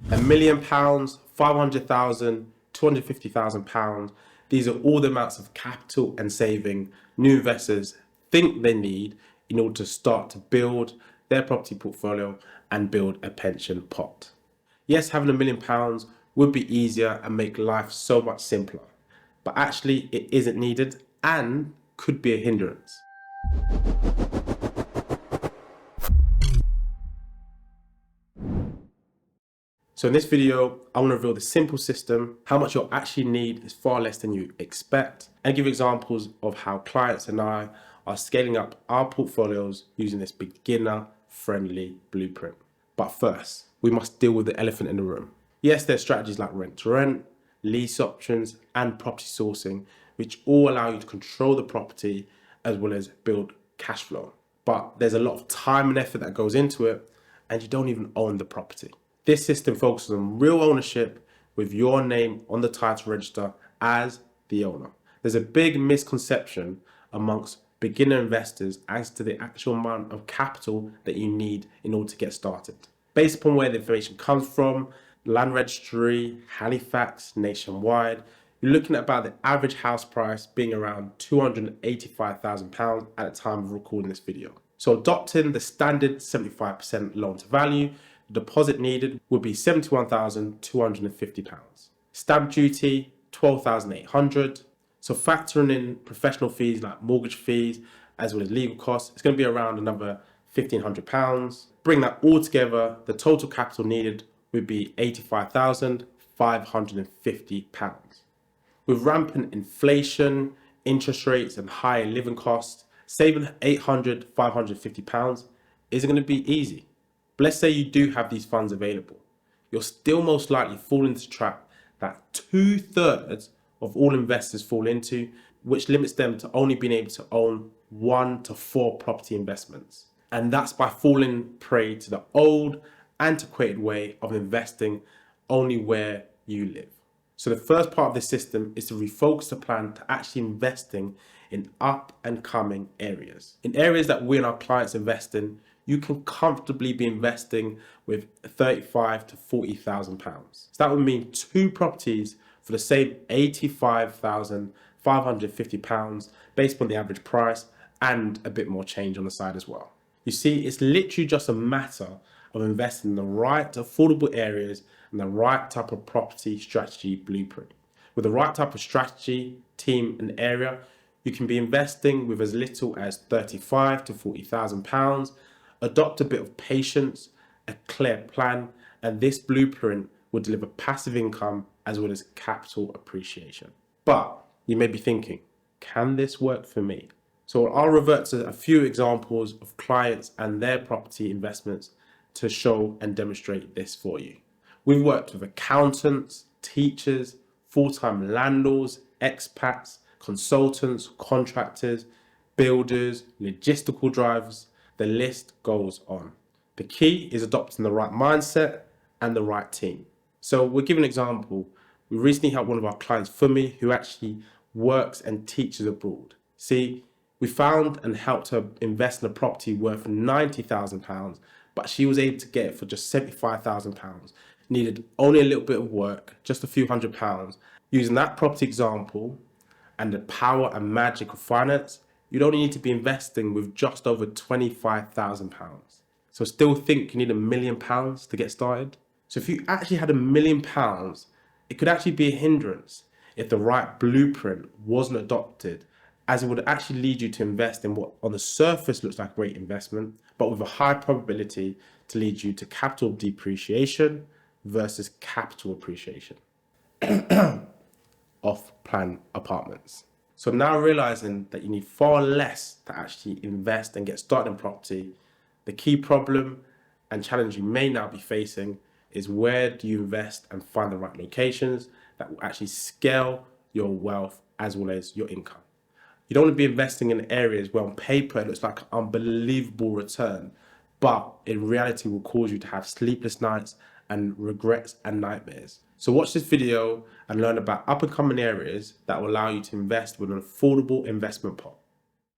£1 million, 500,000, £250,000. These are all the amounts of capital and saving new investors think they need in order to start to build their property portfolio and build a pension pot. Yes, having £1 million would be easier and make life so much simpler, but actually it isn't needed and could be a hindrance. So in this video, I want to reveal the simple system. How much you'll actually need is far less than you expect, and give examples of how clients and I are scaling up our portfolios using this beginner-friendly blueprint. But first, we must deal with the elephant in the room. Yes, there's strategies like rent to rent, lease options, and property sourcing, which all allow you to control the property as well as build cash flow. But there's a lot of time and effort that goes into it, and you don't even own the property. This system focuses on real ownership with your name on the title register as the owner. There's a big misconception amongst beginner investors as to the actual amount of capital that you need in order to get started. Based upon where the information comes from, land registry, Halifax, nationwide, you're looking at about the average house price being around £285,000 at the time of recording this video. So adopting the standard 75% loan to value, the deposit needed would be £71,250. Stamp duty, £12,800. So factoring in professional fees like mortgage fees as well as legal costs, it's going to be around another £1,500. Bring that all together, the total capital needed would be £85,550. With rampant inflation, interest rates and higher living costs, saving £800, £550 isn't going to be easy. But let's say you do have these funds available. You'll still most likely fall into the trap that 2/3 of all investors fall into, which limits them to only being able to own 1 to 4 property investments. And that's by falling prey to the old, antiquated way of investing only where you live. So the first part of this system is to refocus the plan to actually investing in up and coming areas. In areas that we and our clients invest in, you can comfortably be investing with £35,000 to £40,000. So that would mean 2 properties for the same £85,550 based on the average price and a bit more change on the side as well. You see, it's literally just a matter of investing in the right affordable areas and the right type of property strategy blueprint. With the right type of strategy, team and area, you can be investing with as little as £35,000 to £40,000. Adopt a bit of patience, a clear plan, and this blueprint will deliver passive income as well as capital appreciation. But you may be thinking, can this work for me? So I'll revert to a few examples of clients and their property investments to show and demonstrate this for you. We've worked with accountants, teachers, full-time landlords, expats, consultants, contractors, builders, logistical drivers. The list goes on. The key is adopting the right mindset and the right team. So we'll give an example. We recently helped one of our clients, Fumi, who actually works and teaches abroad. See, we found and helped her invest in a property worth £90,000, but she was able to get it for just £75,000. Needed only a little bit of work, just a few £100. Using that property example and the power and magic of finance, you'd only need to be investing with just over £25,000. So still think you need £1 million to get started? So if you actually had £1 million, it could actually be a hindrance if the right blueprint wasn't adopted, as it would actually lead you to invest in what on the surface looks like a great investment, but with a high probability to lead you to capital depreciation versus capital appreciation. Off-plan apartments. So now realizing that you need far less to actually invest and get started in property, the key problem and challenge you may now be facing is where do you invest and find the right locations that will actually scale your wealth as well as your income. You don't want to be investing in areas where on paper it looks like an unbelievable return, but in reality will cause you to have sleepless nights and regrets and nightmares. So watch this video and learn about up and coming areas that will allow you to invest with an affordable investment pot.